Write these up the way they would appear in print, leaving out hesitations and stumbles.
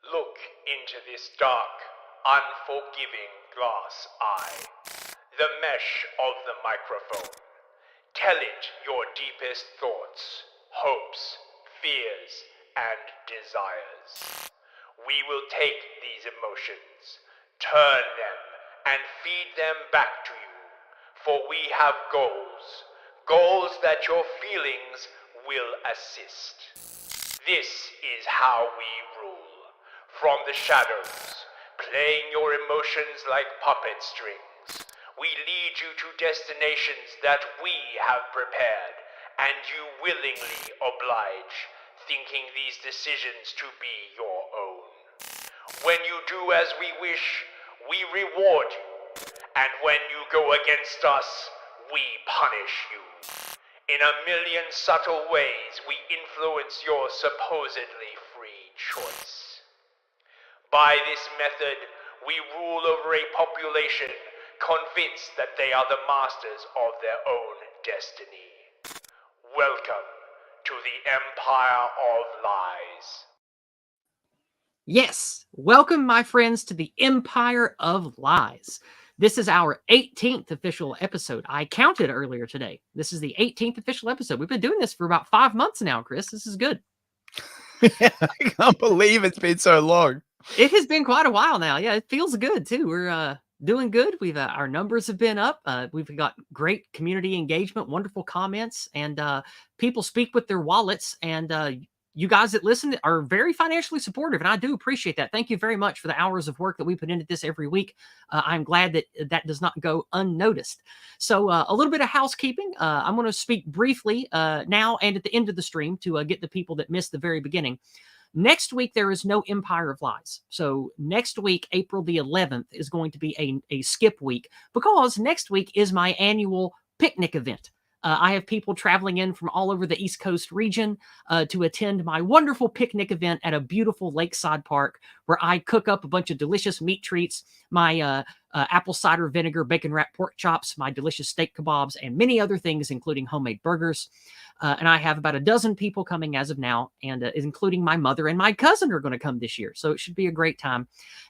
Look into this dark, unforgiving glass eye, the mesh of the microphone. Tell it your deepest thoughts, hopes, fears, and desires. We will take these emotions, turn them, and feed them back to you, for we have goals, goals that your feelings will assist. This is how we rule. From the shadows, playing your emotions like puppet strings, we lead you to destinations that we have prepared, and you willingly oblige, thinking these decisions to be your own. When you do as we wish, we reward you, and when you go against us, we punish you. In a million subtle ways, we influence your supposedly free choice. By this method, we rule over a population convinced that they are the masters of their own destiny. Welcome to the Empire of Lies. Yes, welcome, my friends, to the Empire of Lies. This is our 18th official episode. I counted earlier today. This is the 18th official episode. We've been doing this for about 5 months now, Chris. This is good. I can't believe it's been so long. It has been quite a while now. Yeah, it feels good too. We're doing good. We've our numbers have been up. We've got great community engagement, wonderful comments, and people speak with their wallets. And you guys that listen are very financially supportive, and I do appreciate that. Thank you very much for the hours of work that we put into this every week. I'm glad that that does not go unnoticed. So a little bit of housekeeping. I'm going to speak briefly now and at the end of the stream to get the people that missed the very beginning. Next week, there is no Empire of Lies. So next week, April the 11th, is going to be a skip week because next week is my annual picnic event. I have people traveling in from all over the East Coast region to attend my wonderful picnic event at a beautiful lakeside park where I cook up a bunch of delicious meat treats, my apple cider vinegar bacon wrapped pork chops, my delicious steak kebabs, and many other things, including homemade burgers. And I have about a dozen people coming as of now, and including my mother and my cousin are going to come this year. So it should be a great time.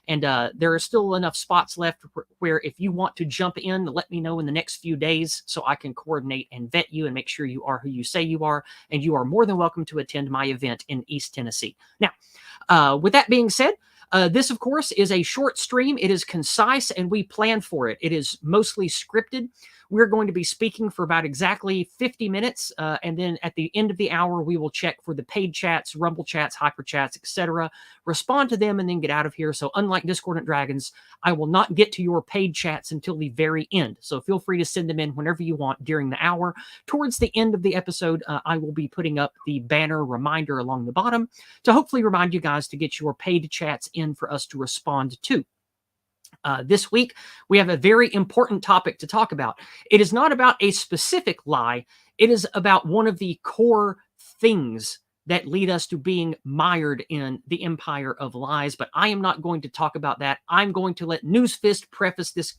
And there are still enough spots left where if you want to jump in, let me know in the next few days so I can coordinate and vet you and make sure you are who you say you are. And you are more than welcome to attend my event in East Tennessee. Now, with that being said, this, of course, is a short stream. It is concise, and we plan for it. It is mostly scripted. We're going to be speaking for about exactly 50 minutes, and then at the end of the hour, we will check for the paid chats, Rumble chats, Hyper chats, etc., respond to them, and then get out of here. So unlike Discordant Dragons, I will not get to your paid chats until the very end. So feel free to send them in whenever you want during the hour. Towards the end of the episode, I will be putting up the banner reminder along the bottom to hopefully remind you guys to get your paid chats in for us to respond to. This week, we have a very important topic to talk about. It is not about a specific lie. It is about one of the core things that lead us to being mired in the Empire of Lies. But I am not going to talk about that. I'm going to let Newsfist preface this.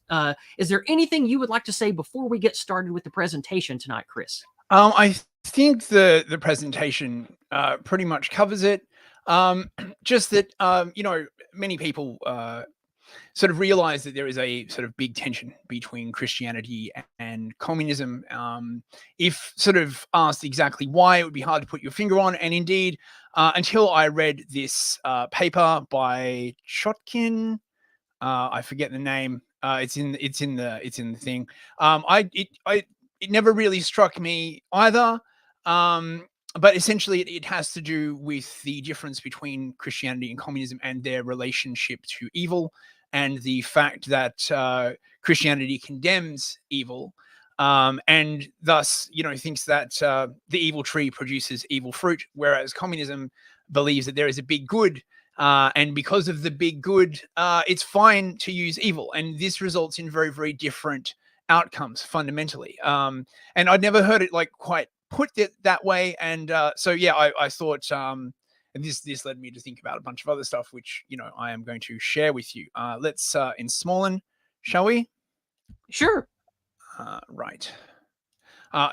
Is there anything you would like to say before we get started with the presentation tonight, Chris? I think the presentation pretty much covers it. Just that, many people sort of realize that there is a sort of big tension between Christianity and communism. If sort of asked exactly why, it would be hard to put your finger on. And indeed, until I read this paper by Chotikul, I forget the name. It's in the thing. It never really struck me either. But essentially, it has to do with the difference between Christianity and communism and their relationship to evil, and the fact that Christianity condemns evil, and thus, thinks that the evil tree produces evil fruit, whereas communism believes that there is a big good, and because of the big good, it's fine to use evil, and this results in very, very different outcomes fundamentally. And I'd never heard it quite put it that way, and so yeah, I thought, and this led me to think about a bunch of other stuff, which I am going to share with you. Let's in Smallin, shall we? Sure. Right.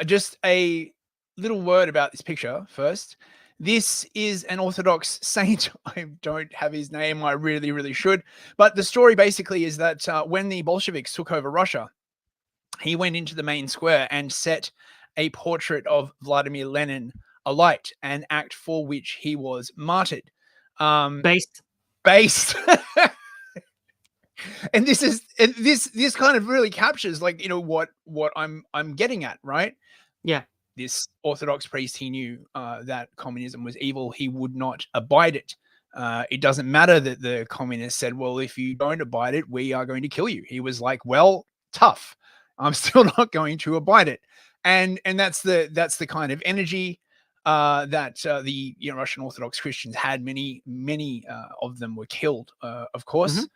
Just a little word about this picture first. This is an Orthodox saint. I don't have his name. I really, really should. But the story basically is that when the Bolsheviks took over Russia, he went into the main square and set a portrait of Vladimir Lenin alight, an act for which he was martyred. Based. Based. And this kind of really captures, like, what I'm getting at, right? Yeah. This Orthodox priest, he knew that communism was evil. He would not abide it. It doesn't matter that the communists said, well, if you don't abide it, we are going to kill you. He was like, well, tough. I'm still not going to abide it. And that's the kind of energy that the Russian Orthodox Christians had. Many of them were killed, of course.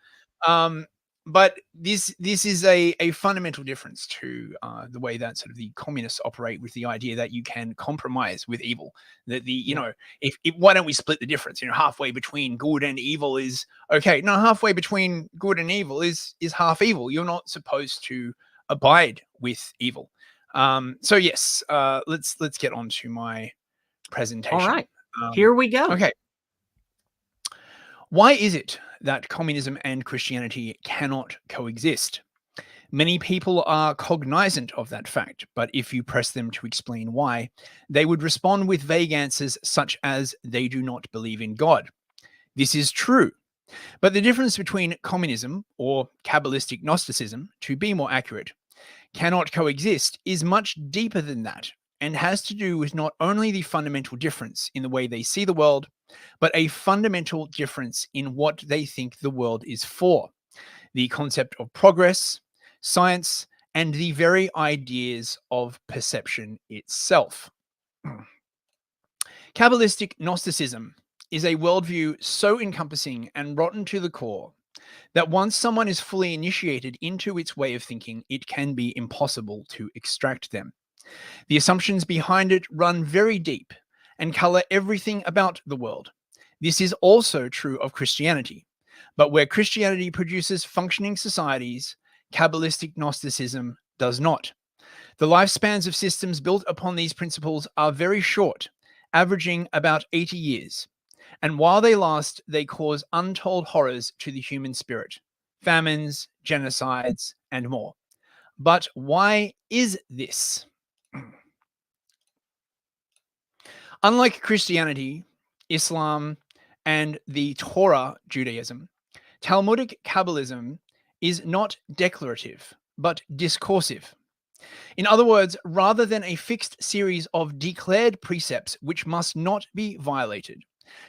But this is a fundamental difference to the way that sort of the communists operate, with the idea that you can compromise with evil. That if why don't we split the difference? Halfway between good and evil is okay. No, halfway between good and evil is half evil. You're not supposed to abide with evil. So yes, let's get on to my presentation. All right, here we go. Okay. Why is it that communism and Christianity cannot coexist? Many people are cognizant of that fact, but if you press them to explain why, they would respond with vague answers such as they do not believe in God. This is true, but the difference between communism, or Kabbalistic Gnosticism, to be more accurate, cannot coexist is much deeper than that, and has to do with not only the fundamental difference in the way they see the world, but a fundamental difference in what they think the world is for. The concept of progress, science, and the very ideas of perception itself. Kabbalistic Gnosticism is a worldview so encompassing and rotten to the core that once someone is fully initiated into its way of thinking, it can be impossible to extract them. The assumptions behind it run very deep and color everything about the world. This is also true of Christianity, but where Christianity produces functioning societies, Kabbalistic Gnosticism does not. The lifespans of systems built upon these principles are very short, averaging about 80 years. And while they last, they cause untold horrors to the human spirit, famines, genocides, and more. But why is this? Unlike Christianity, Islam, and the Torah, Judaism, Talmudic Kabbalism is not declarative, but discursive. In other words, rather than a fixed series of declared precepts which must not be violated,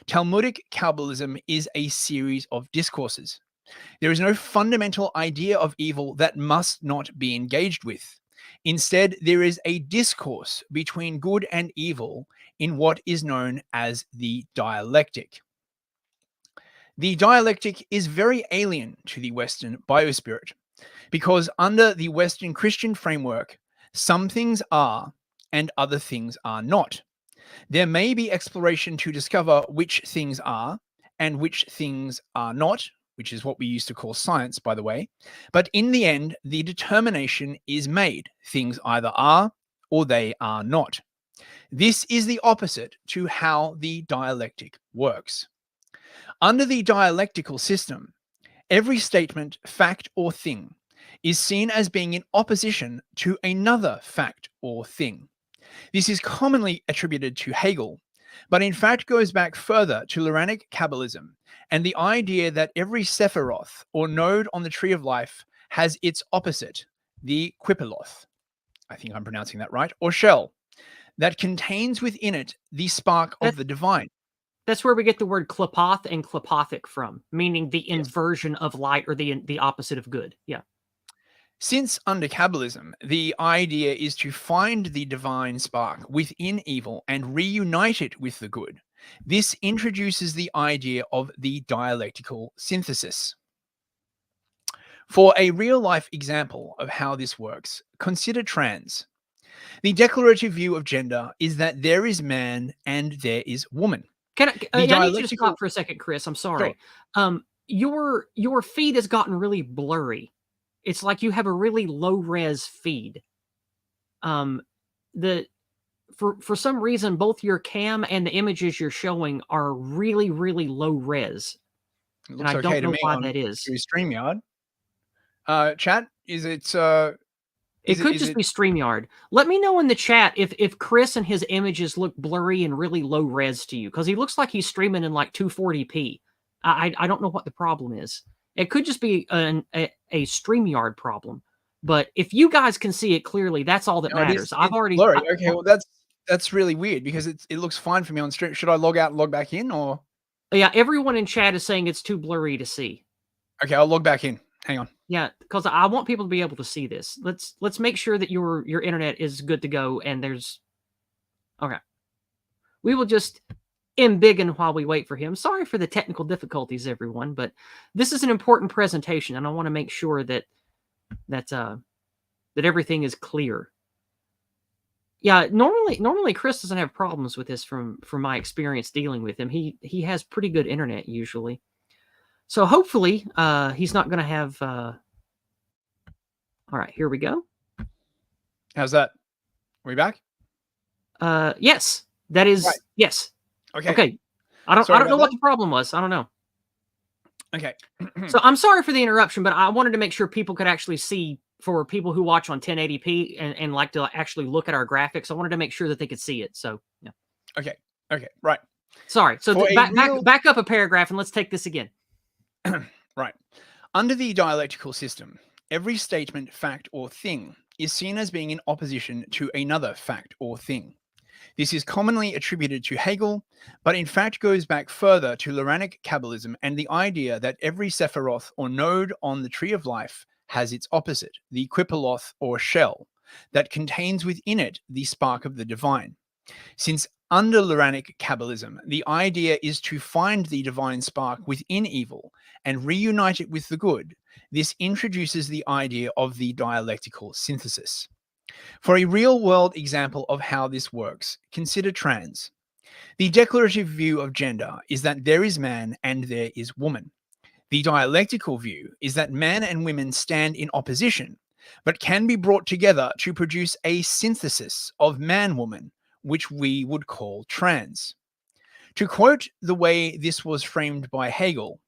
Talmudic Kabbalism is a series of discourses. There is no fundamental idea of evil that must not be engaged with. Instead, there is a discourse between good and evil in what is known as the dialectic. The dialectic is very alien to the Western biospirit, because under the Western Christian framework, some things are and other things are not. There may be exploration to discover which things are and which things are not, which is what we used to call science, by the way. But in the end, the determination is made. Things either are or they are not. This is the opposite to how the dialectic works. Under the dialectical system, every statement, fact, or thing is seen as being in opposition to another fact or thing. This is commonly attributed to Hegel, but in fact goes back further to Loranic Kabbalism and the idea that every Sephiroth, or node on the tree of life, has its opposite, the Quipiloth, I think I'm pronouncing that right, or shell, that contains within it the spark of the divine. That's where we get the word klapoth and klapothic from, meaning the Yes. inversion of light, or the opposite of good. Yeah. Since under Kabbalism, the idea is to find the divine spark within evil and reunite it with the good, this introduces the idea of the dialectical synthesis. For a real-life example of how this works, consider trans. The declarative view of gender is that there is man and there is woman. Can I need you to stop for a second, Chris. I'm sorry. Sure. Your feed has gotten really blurry. It's like you have a really low res feed. for some reason, both your cam and the images you're showing are really, really low res. It And looks I okay don't to know me why on that is. through StreamYard. Chat, is it? It could just be StreamYard. Let me know in the chat if Chris and his images look blurry and really low res to you, because he looks like he's streaming in like 240p. I don't know what the problem is. It could just be a StreamYard problem. But if you guys can see it clearly, that's all that No, matters. I've it's already. blurry. Okay, well that's really weird because it looks fine for me on stream. Should I log out and log back in, or? Yeah, everyone in chat is saying it's too blurry to see. Okay, I'll log back in. Hang on. Yeah, because I want people to be able to see this. Let's make sure that your internet is good to go and there's. Okay. We will just embiggen while we wait for him. Sorry for the technical difficulties, everyone, but this is an important presentation, and I want to make sure that everything is clear. Yeah, normally Chris doesn't have problems with this from my experience dealing with him. He has pretty good internet usually. So hopefully he's not going to have all right, here we go. How's that? Are we back? Yes. That is right. Yes. Okay. Okay. I don't know what the problem was. I don't know. Okay. So I'm sorry for the interruption, but I wanted to make sure people could actually see, for people who watch on 1080p and like to actually look at our graphics. I wanted to make sure that they could see it. So yeah. Okay. Right. Sorry. So back up a paragraph and let's take this again. Right. Under the dialectical system, every statement, fact, or thing is seen as being in opposition to another fact or thing. This is commonly attributed to Hegel, but in fact goes back further to Loranic Kabbalism and the idea that every Sephiroth or node on the tree of life has its opposite, the Quipiloth or shell, that contains within it the spark of the divine. Since under Loranic Kabbalism, the idea is to find the divine spark within evil and reunite it with the good, this introduces the idea of the dialectical synthesis. For a real-world example of how this works, consider trans. The declarative view of gender is that there is man and there is woman. The dialectical view is that man and women stand in opposition, but can be brought together to produce a synthesis of man-woman, which we would call trans. To quote the way this was framed by Hegel,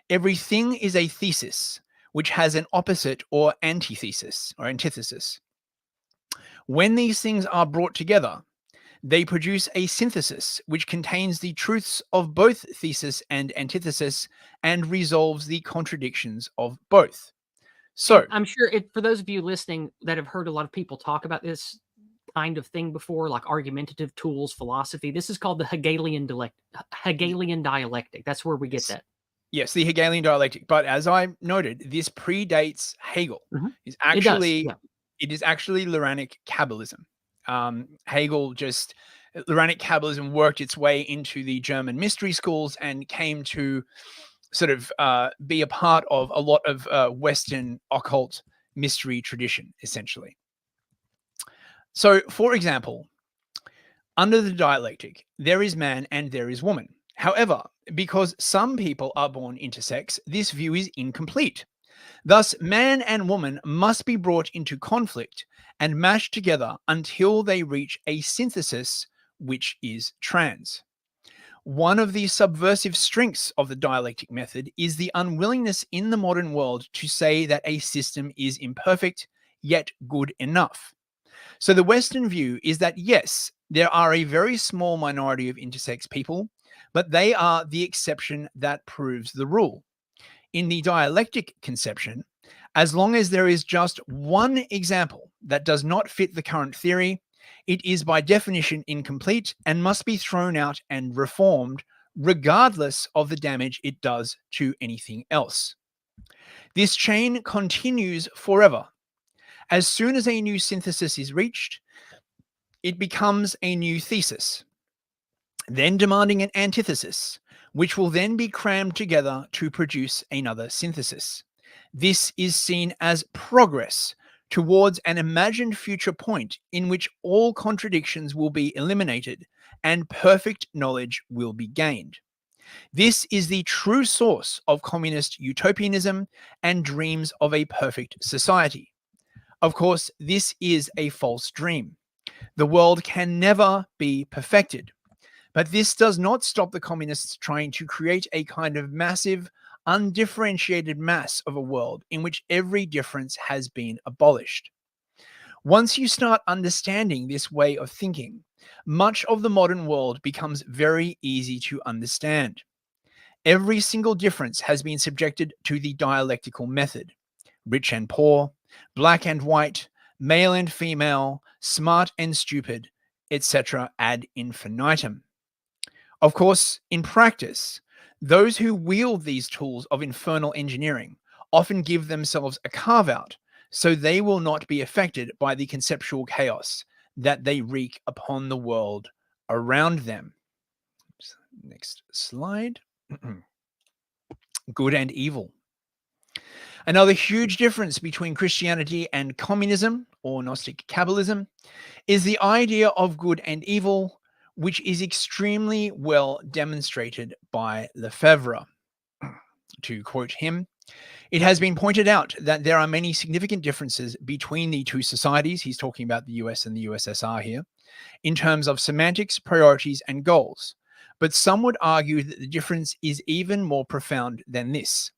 everything is a thesis, which has an opposite or antithesis or antithesis. When these things are brought together, they produce a synthesis which contains the truths of both thesis and antithesis and resolves the contradictions of both. So, and I'm sure for those of you listening that have heard a lot of people talk about this kind of thing before, like argumentative tools, philosophy, this is called the Hegelian dialectic. That's where we get that. Yes, the Hegelian dialectic. But as I noted, this predates Hegel. Mm-hmm. It is actually Loranic Kabbalism. Loranic Kabbalism worked its way into the German mystery schools and came to sort of be a part of a lot of Western occult mystery tradition, essentially. So, for example, under the dialectic, there is man and there is woman. However, because some people are born intersex, this view is incomplete. Thus, man and woman must be brought into conflict and mashed together until they reach a synthesis, which is trans. One of the subversive strengths of the dialectic method is the unwillingness in the modern world to say that a system is imperfect, yet good enough. So the Western view is that, yes, there are a very small minority of intersex people, but they are the exception that proves the rule. In the dialectic conception, as long as there is just one example that does not fit the current theory, it is by definition incomplete and must be thrown out and reformed, regardless of the damage it does to anything else. This chain continues forever. As soon as a new synthesis is reached, it becomes a new thesis, then demanding an antithesis, which will then be crammed together to produce another synthesis. This is seen as progress towards an imagined future point in which all contradictions will be eliminated and perfect knowledge will be gained. This is the true source of communist utopianism and dreams of a perfect society. Of course, this is a false dream. The world can never be perfected. But this does not stop the communists trying to create a kind of massive, undifferentiated mass of a world in which every difference has been abolished. Once you start understanding this way of thinking, much of the modern world becomes very easy to understand. Every single difference has been subjected to the dialectical method. Rich and poor, black and white, male and female, smart and stupid, etc. ad infinitum. Of course, in practice, those who wield these tools of infernal engineering often give themselves a carve out so they will not be affected by the conceptual chaos that they wreak upon the world around them. Next slide. Good and evil. Another huge difference between Christianity and communism or Gnostic Kabbalism is the idea of good and evil, which is extremely well demonstrated by Lefebvre. To quote him, it has been pointed out that there are many significant differences between the two societies, he's talking about the US and the USSR here, in terms of semantics, priorities, and goals. But some would argue that the difference is even more profound than this.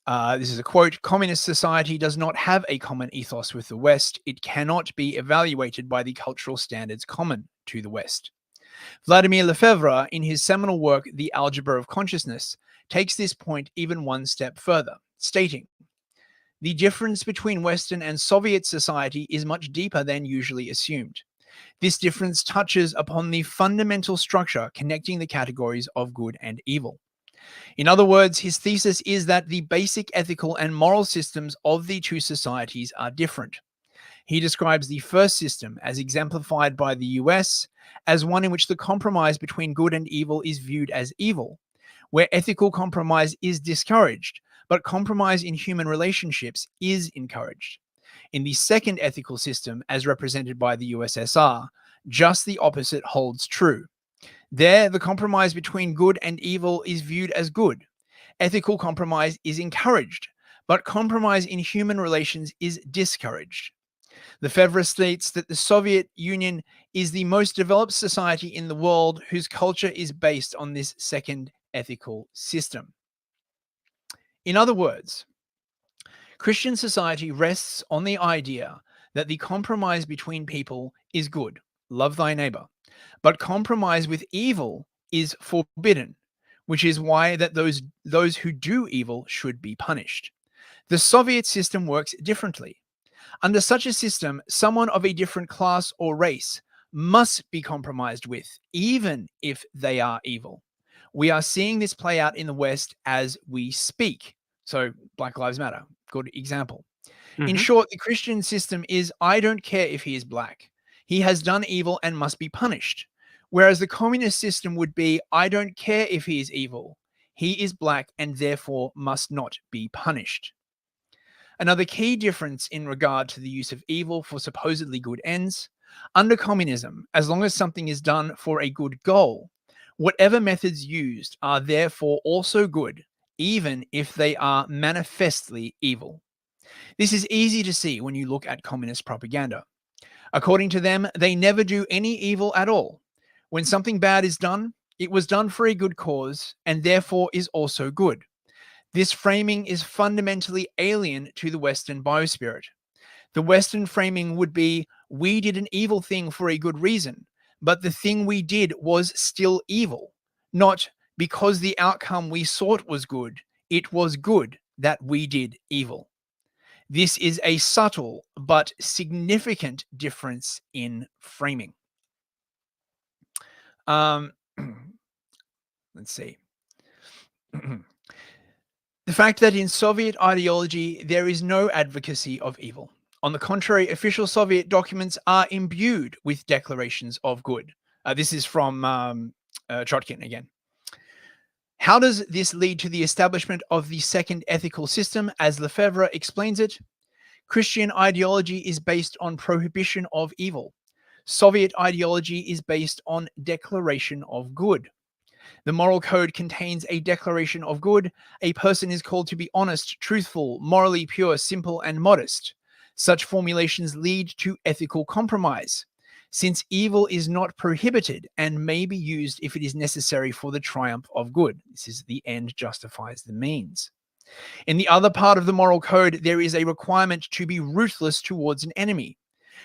This is a quote: "Communist society does not have a common ethos with the West. It cannot be evaluated by the cultural standards common to the West." Vladimir Lefebvre, in his seminal work, The Algebra of Consciousness, takes this point even one step further, stating, "The difference between Western and Soviet society is much deeper than usually assumed. This difference touches upon the fundamental structure connecting the categories of good and evil." In other words, his thesis is that the basic ethical and moral systems of the two societies are different. He describes the first system, as exemplified by the US, as one in which the compromise between good and evil is viewed as evil, where ethical compromise is discouraged, but compromise in human relationships is encouraged. In the second ethical system, as represented by the USSR, just the opposite holds true. There, the compromise between good and evil is viewed as good. Ethical compromise is encouraged, but compromise in human relations is discouraged. Lefebvre states that the Soviet Union is the most developed society in the world whose culture is based on this second ethical system. In other words, Christian society rests on the idea that the compromise between people is good, love thy neighbor, but compromise with evil is forbidden, which is why that those who do evil should be punished. The Soviet system works differently. Under such a system, someone of a different class or race must be compromised with, even if they are evil. We are seeing this play out in the West as we speak. So, Black Lives Matter, good example. In Mhm. short, the Christian system is, I don't care if he is black. He has done evil and must be punished. Whereas the communist system would be, I don't care if he is evil. He is black and therefore must not be punished. Another key difference in regard to the use of evil for supposedly good ends, under communism, as long as something is done for a good goal, whatever methods used are therefore also good, even if they are manifestly evil. This is easy to see when you look at communist propaganda. According to them, they never do any evil at all. When something bad is done, it was done for a good cause and therefore is also good. This framing is fundamentally alien to the Western biospirit. The Western framing would be, we did an evil thing for a good reason, but the thing we did was still evil. Not because the outcome we sought was good, it was good that we did evil. This is a subtle but significant difference in framing. Let's see. The fact that in Soviet ideology there is no advocacy of evil. On the contrary, official Soviet documents are imbued with declarations of good. This is from Chotkin again. How does this lead to the establishment of the second ethical system, as Lefebvre explains it? Christian ideology is based on prohibition of evil. Soviet ideology is based on declaration of good. The moral code contains a declaration of good. A person is called to be honest, truthful, morally pure, simple, and modest. Such formulations lead to ethical compromise. since evil is not prohibited and may be used if it is necessary for the triumph of good. This is the end justifies the means. In the other part of the moral code, there is a requirement to be ruthless towards an enemy.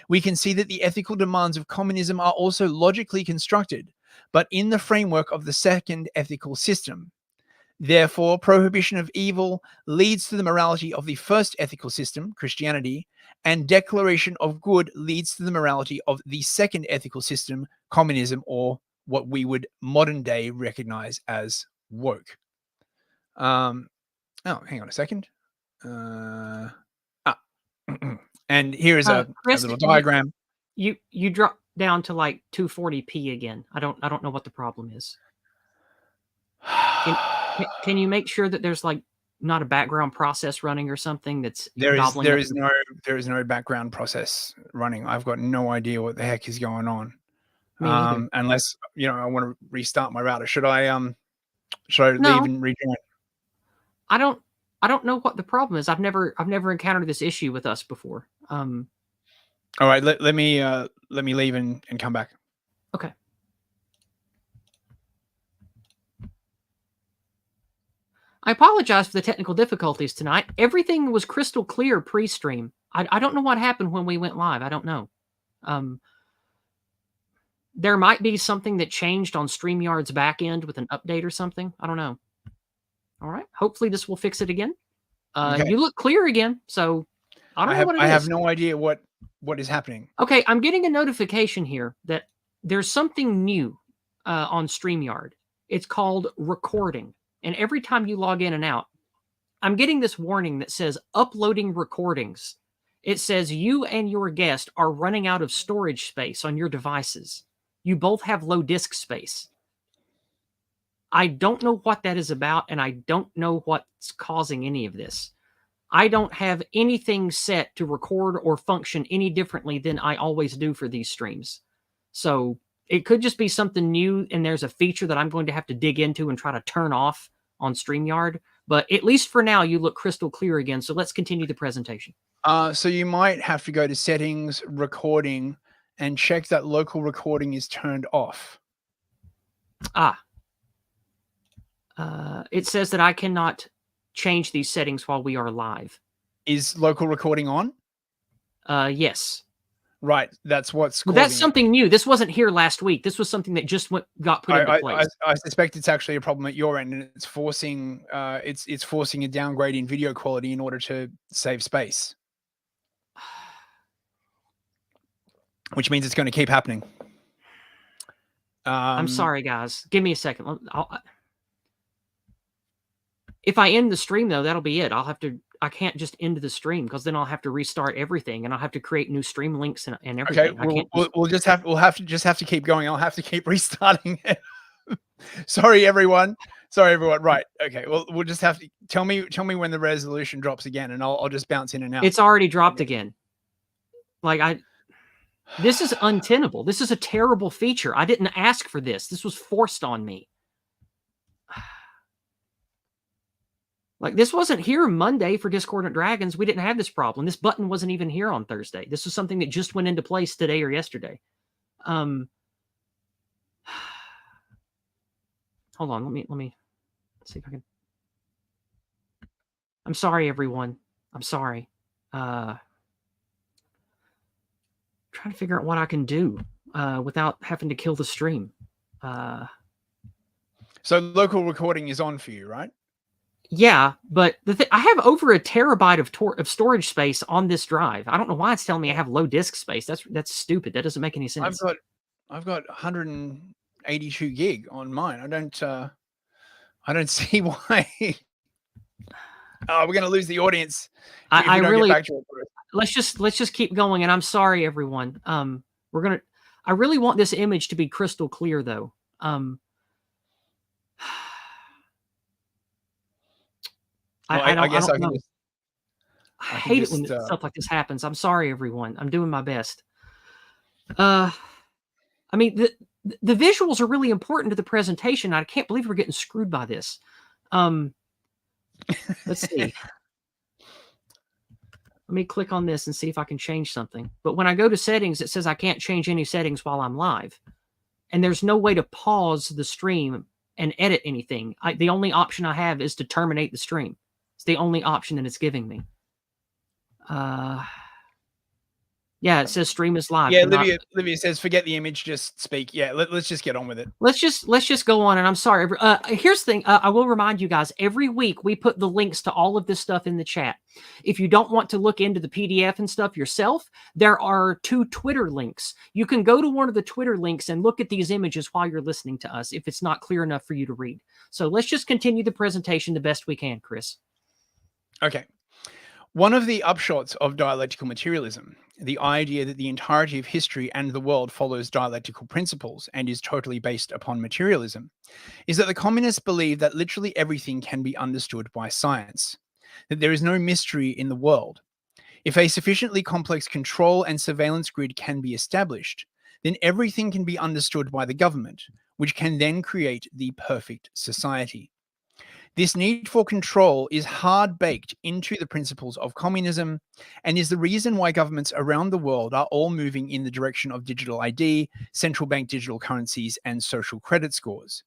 We can see that the ethical demands of communism are also logically constructed, but in the framework of the second ethical system. Therefore, prohibition of evil leads to the morality of the first ethical system, Christianity, and declaration of good leads to the morality of the second ethical system, communism, or what we would modern day recognize as woke. Oh, hang on a second. And here is a Chris, little diagram. You drop down to like 240p again. I don't know what the problem is. Can you make sure that there's like not a background process running or something that's there gobbling is no background process running. I've got no idea what the heck is going on. Me neither. Unless I want to restart my router. Should I leave and rejoin? I don't know what the problem is. I've never encountered this issue with us before. All right, let me leave and come back. Okay. I apologize for the technical difficulties tonight. Everything was crystal clear pre-stream. I don't know what happened when we went live. I don't know. There might be something that changed on StreamYard's back end with an update or something. I don't know. All right. Hopefully this will fix it again. Okay. You look clear again, so I don't know what it is. I have no idea what is happening. Okay, I'm getting a notification here that there's something new on StreamYard. It's called recording. And every time you log in and out, I'm getting this warning that says uploading recordings. It says you and your guest are running out of storage space on your devices. You both have low disk space. I don't know what that is about, and I don't know what's causing any of this. I don't have anything set to record or function any differently than I always do for these streams. So it could just be something new, and there's a feature that I'm going to have to dig into and try to turn off on StreamYard. But at least for now, you look crystal clear again. So let's continue the presentation. So you might have to go to settings, recording, and check that local recording is turned off. It says that I cannot change these settings while we are live. Is local recording on? Yes. Right, that's what's causing that's something new. This wasn't here last week. This was something that just got put into place. I suspect it's actually a problem at your end, and it's forcing it's forcing a downgrade in video quality in order to save space, which means it's going to keep happening. I'm sorry, guys. Give me a second. If I end the stream, though, that'll be it. I can't just end the stream because then I'll have to restart everything, and I'll have to create new stream links and everything. Okay, we'll have to keep going. I'll have to keep restarting it. Sorry, everyone. Right. Okay. Well, we'll just have to tell me when the resolution drops again, and I'll just bounce in and out. It's already dropped again. This is untenable. This is a terrible feature. I didn't ask for this. This was forced on me. Like, this wasn't here Monday for Discordant Dragons. We didn't have this problem. This button wasn't even here on Thursday. This was something that just went into place today or yesterday. Hold on. Let me see if I can. I'm sorry, everyone. I'm sorry. Trying to figure out what I can do without having to kill the stream. So local recording is on for you, right? Yeah, but I have over 1 terabyte of storage space on this drive. I don't know why it's telling me I have low disk space. That's stupid. That doesn't make any sense. I've got 182 gig on mine. I don't see why. Oh, we're going to lose the audience. I really let's just keep going. And I'm sorry, everyone. I really want this image to be crystal clear, though. I guess I can. I hate it when stuff like this happens. I'm sorry, everyone. I'm doing my best. I mean, the visuals are really important to the presentation. I can't believe we're getting screwed by this. Let's see. Let me click on this and see if I can change something. But when I go to settings, it says I can't change any settings while I'm live. And there's no way to pause the stream and edit anything. The only option I have is to terminate the stream. It's the only option that it's giving me. Yeah, it says stream is live. Yeah, Livia says, forget the image, just speak. Yeah, let's just get on with it. Let's just go on. And I'm sorry. Here's the thing. I will remind you guys, every week we put the links to all of this stuff in the chat. If you don't want to look into the PDF and stuff yourself, there are 2 Twitter links. You can go to one of the Twitter links and look at these images while you're listening to us if it's not clear enough for you to read. So let's just continue the presentation the best we can, Chris. Okay. One of the upshots of dialectical materialism, the idea that the entirety of history and the world follows dialectical principles and is totally based upon materialism, is that the communists believe that literally everything can be understood by science, that there is no mystery in the world. If a sufficiently complex control and surveillance grid can be established, then everything can be understood by the government, which can then create the perfect society. This need for control is hard-baked into the principles of communism and is the reason why governments around the world are all moving in the direction of digital ID, central bank digital currencies, and social credit scores.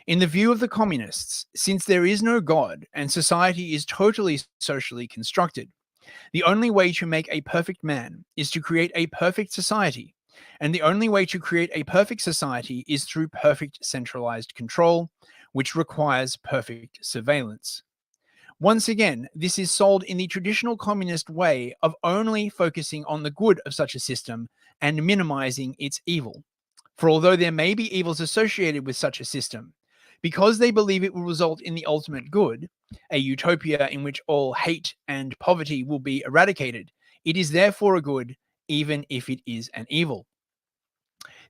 In the view of the communists, since there is no God and society is totally socially constructed, the only way to make a perfect man is to create a perfect society, and the only way to create a perfect society is through perfect centralized control, which requires perfect surveillance. Once again, this is sold in the traditional communist way of only focusing on the good of such a system and minimizing its evil. For although there may be evils associated with such a system, because they believe it will result in the ultimate good, a utopia in which all hate and poverty will be eradicated, it is therefore a good, even if it is an evil.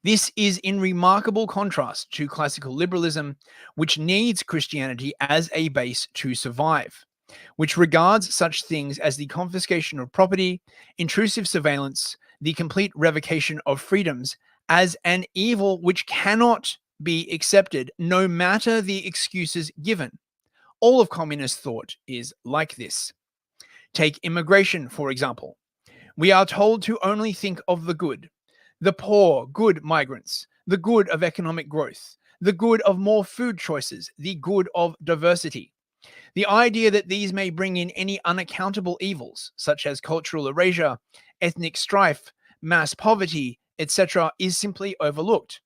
This is in remarkable contrast to classical liberalism, which needs Christianity as a base to survive, which regards such things as the confiscation of property, intrusive surveillance, the complete revocation of freedoms as an evil which cannot be accepted no matter the excuses given. All of communist thought is like this. Take immigration, for example. We are told to only think of the good. The poor, good migrants, the good of economic growth, the good of more food choices, the good of diversity. The idea that these may bring in any unaccountable evils, such as cultural erasure, ethnic strife, mass poverty, etc., is simply overlooked.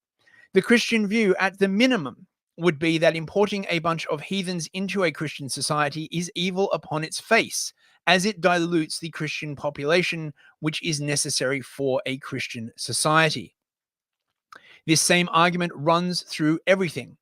The Christian view, at the minimum, would be that importing a bunch of heathens into a Christian society is evil upon its face, as it dilutes the Christian population, which is necessary for a Christian society. This same argument runs through everything.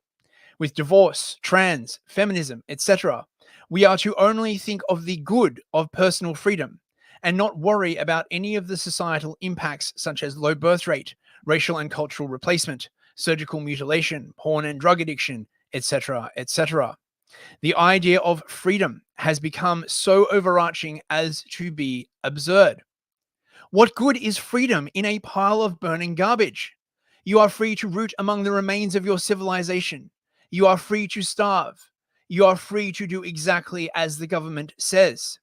With divorce, trans, feminism, etc., we are to only think of the good of personal freedom and not worry about any of the societal impacts such as low birth rate, racial and cultural replacement, surgical mutilation, porn and drug addiction, etc., etc. The idea of freedom has become so overarching as to be absurd. What good is freedom in a pile of burning garbage? You are free to root among the remains of your civilization. You are free to starve. You are free to do exactly as the government says.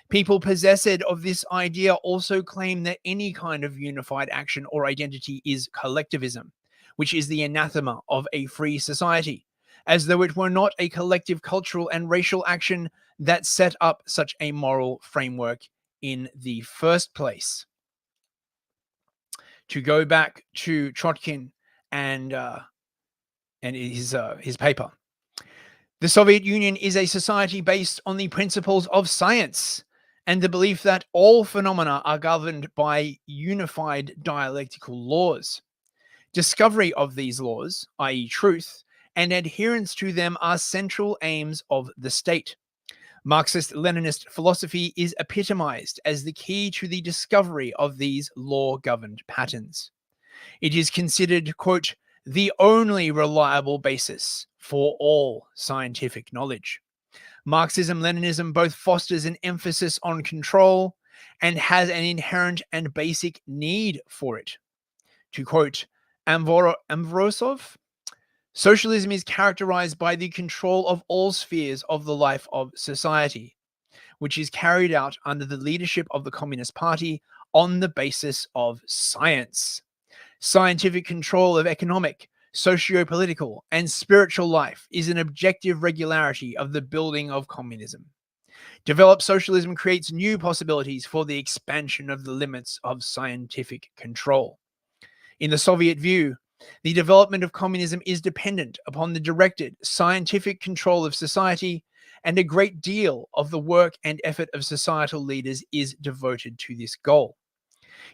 People possessed of this idea also claim that any kind of unified action or identity is collectivism, which is the anathema of a free society, as though it were not a collective cultural and racial action that set up such a moral framework in the first place. To go back to Chotkin and his paper, the Soviet Union is a society based on the principles of science and the belief that all phenomena are governed by unified dialectical laws. Discovery of these laws, i.e. truth, and adherence to them are central aims of the state. Marxist-Leninist philosophy is epitomized as the key to the discovery of these law-governed patterns. It is considered, quote, the only reliable basis for all scientific knowledge. Marxism-Leninism both fosters an emphasis on control and has an inherent and basic need for it. To quote Amvorosov, socialism is characterized by the control of all spheres of the life of society. which is carried out under the leadership of the Communist Party on the basis of science. Scientific control of economic, socio-political, and spiritual life is an objective regularity of the building of communism. Developed socialism creates new possibilities for the expansion of the limits of scientific control. In the Soviet view, the development of communism is dependent upon the directed scientific control of society, and a great deal of the work and effort of societal leaders is devoted to this goal.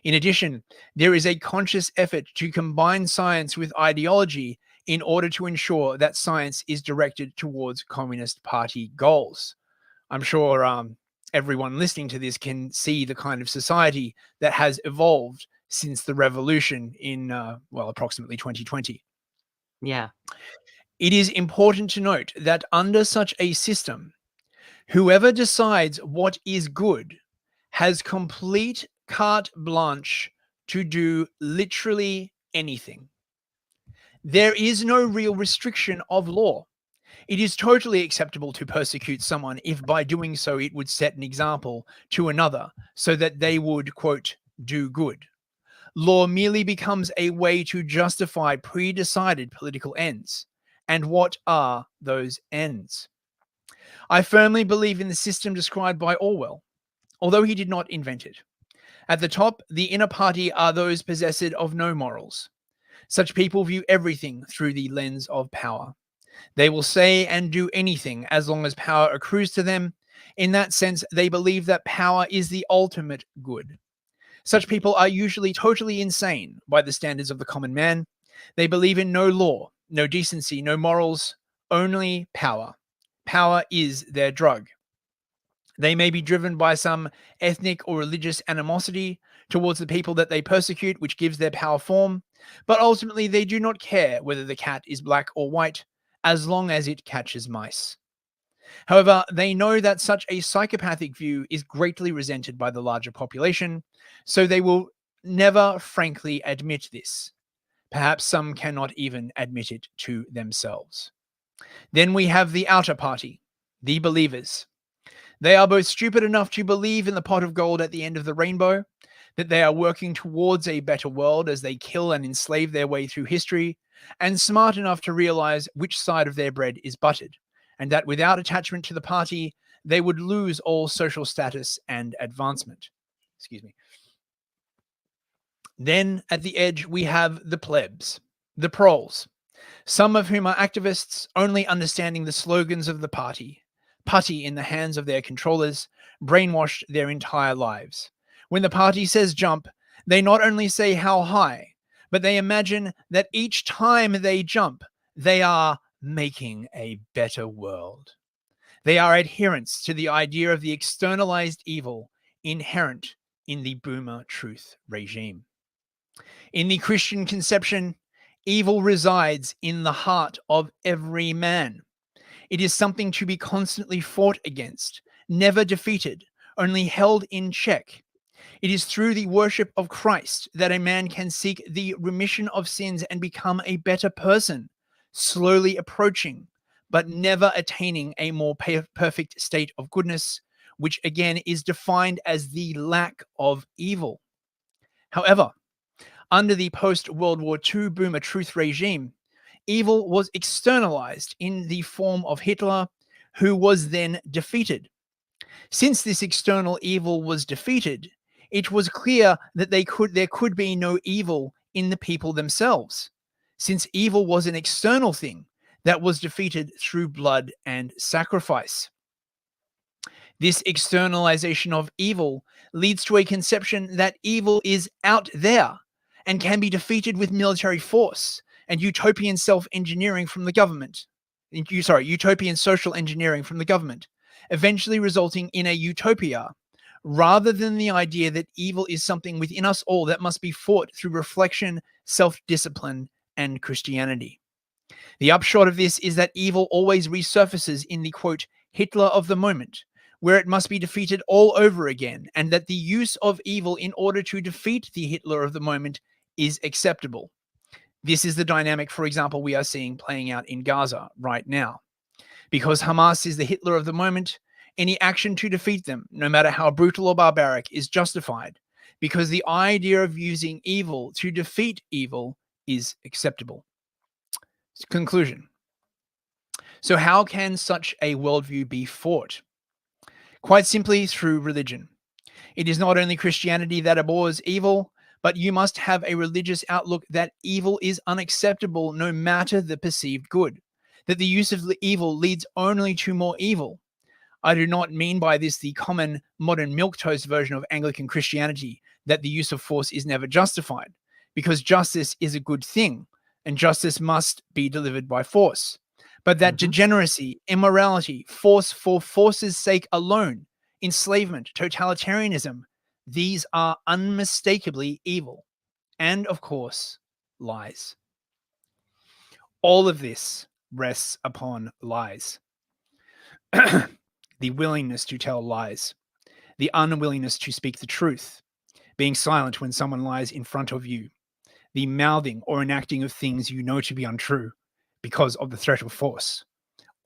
In addition, there is a conscious effort to combine science with ideology in order to ensure that science is directed towards Communist Party goals. I'm sure everyone listening to this can see the kind of society that has evolved since the revolution in, approximately 2020. Yeah. It is important to note that under such a system, whoever decides what is good has complete carte blanche to do literally anything. There is no real restriction of law. It is totally acceptable to persecute someone if by doing so it would set an example to another so that they would, quote, do good. Law merely becomes a way to justify pre-decided political ends. And what are those ends? I firmly believe in the system described by Orwell, although he did not invent it. At the top, the inner party are those possessed of no morals. Such people view everything through the lens of power. They will say and do anything as long as power accrues to them. In that sense, they believe that power is the ultimate good. Such people are usually totally insane by the standards of the common man. They believe in no law, no decency, no morals, only power. Power is their drug. They may be driven by some ethnic or religious animosity towards the people that they persecute, which gives their power form, but ultimately they do not care whether the cat is black or white, as long as it catches mice. However, they know that such a psychopathic view is greatly resented by the larger population, so they will never frankly admit this. Perhaps some cannot even admit it to themselves. Then we have the outer party, the believers. They are both stupid enough to believe in the pot of gold at the end of the rainbow, that they are working towards a better world as they kill and enslave their way through history, and smart enough to realize which side of their bread is buttered, and that without attachment to the party, they would lose all social status and advancement. Excuse me. Then at the edge, we have the plebs, the proles, some of whom are activists only understanding the slogans of the party, putty in the hands of their controllers, brainwashed their entire lives. When the party says jump, they not only say how high, but they imagine that each time they jump, they are making a better world. They are adherents to the idea of the externalized evil inherent in the boomer truth regime. In the Christian conception, evil resides in the heart of every man. It is something to be constantly fought against, never defeated, only held in check. It is through the worship of Christ that a man can seek the remission of sins and become a better person, slowly approaching, but never attaining a more perfect state of goodness, which again is defined as the lack of evil. However, under the post-World War II boomer truth regime, evil was externalized in the form of Hitler, who was then defeated. Since this external evil was defeated, it was clear that there could be no evil in the people themselves, since evil was an external thing that was defeated through blood and sacrifice. This externalization of evil leads to a conception that evil is out there and can be defeated with military force and utopian self-engineering from the government. Utopian social engineering from the government, eventually resulting in a utopia, rather than the idea that evil is something within us all that must be fought through reflection, self-discipline, and Christianity. The upshot of this is that evil always resurfaces in the, quote, Hitler of the moment, where it must be defeated all over again, and that the use of evil in order to defeat the Hitler of the moment is acceptable. This is the dynamic, for example, we are seeing playing out in Gaza right now. Because Hamas is the Hitler of the moment, Any action to defeat them, no matter how brutal or barbaric, is justified because the idea of using evil to defeat evil is acceptable. Conclusion. So, how can such a worldview be fought? Quite simply through religion. It is not only Christianity that abhors evil, but you must have a religious outlook that evil is unacceptable no matter the perceived good, that the use of evil leads only to more evil. I do not mean by this the common modern milquetoast version of Anglican Christianity, that the use of force is never justified, because justice is a good thing, and justice must be delivered by force. But that degeneracy, immorality, force for force's sake alone, enslavement, totalitarianism, these are unmistakably evil. And, of course, lies. All of this rests upon lies. The willingness to tell lies, the unwillingness to speak the truth, being silent when someone lies in front of you, the mouthing or enacting of things you know to be untrue because of the threat of force.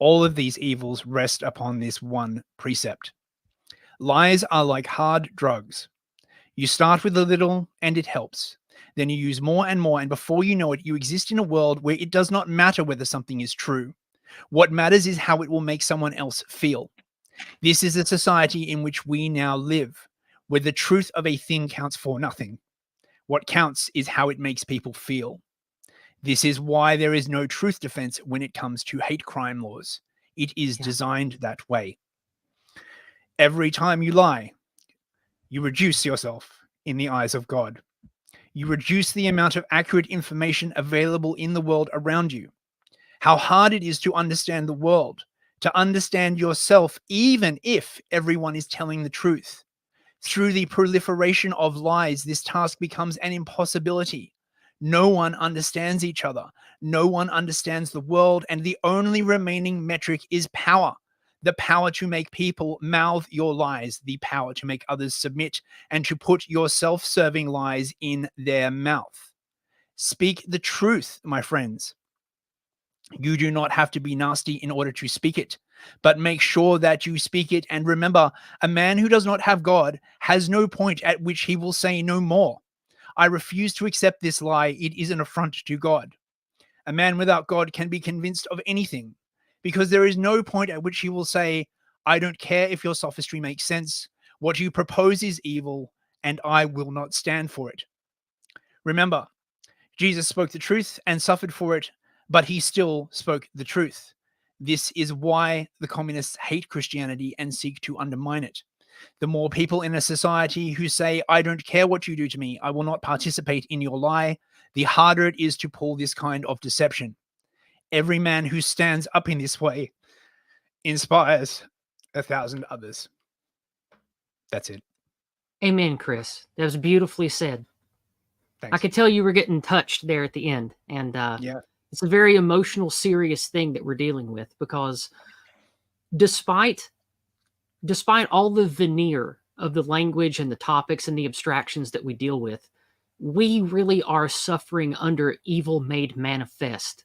All of these evils rest upon this one precept. Lies are like hard drugs. You start with a little and it helps. Then you use more and more, and before you know it, you exist in a world where it does not matter whether something is true. What matters is how it will make someone else feel. This is a society in which we now live, where the truth of a thing counts for nothing. What counts is how it makes people feel. This is why there is no truth defense when it comes to hate crime laws. It is designed that way. Every time you lie, you reduce yourself in the eyes of God. You reduce the amount of accurate information available in the world around you. How hard it is to understand the world, to understand yourself, even if everyone is telling the truth. Through the proliferation of lies, this task becomes an impossibility. No one understands each other. No one understands the world, and the only remaining metric is power. The power to make people mouth your lies, the power to make others submit, and to put your self-serving lies in their mouth. Speak the truth, my friends. You do not have to be nasty in order to speak it, but make sure that you speak it. And remember, a man who does not have God has no point at which he will say no more. I refuse to accept this lie. It is an affront to God. A man without God can be convinced of anything, because there is no point at which he will say, I don't care if your sophistry makes sense. What you propose is evil, and I will not stand for it. Remember, Jesus spoke the truth and suffered for it, but he still spoke the truth. This is why the communists hate Christianity and seek to undermine it. The more people in a society who say, I don't care what you do to me, I will not participate in your lie, the harder it is to pull this kind of deception. Every man who stands up in this way inspires 1,000 others. That's it. Amen, Chris. That was beautifully said. Thanks. I could tell you were getting touched there at the end. And Yeah. it's a very emotional, serious thing that we're dealing with, because despite all the veneer of the language and the topics and the abstractions that we deal with, we really are suffering under evil made manifest.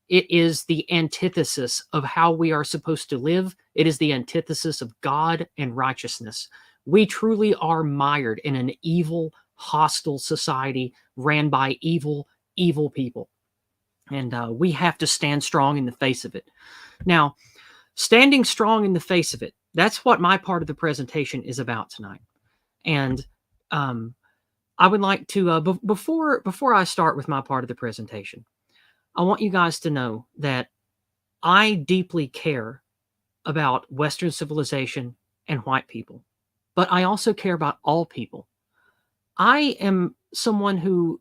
It is the antithesis of how we are supposed to live. It is the antithesis of God and righteousness. We truly are mired in an evil, hostile society ran by evil, evil people. And we have to stand strong in the face of it. Now, standing strong in the face of it, that's what my part of the presentation is about tonight. And I would like to, before I start with my part of the presentation, I want you guys to know that I deeply care about Western civilization and white people, but I also care about all people. I am someone who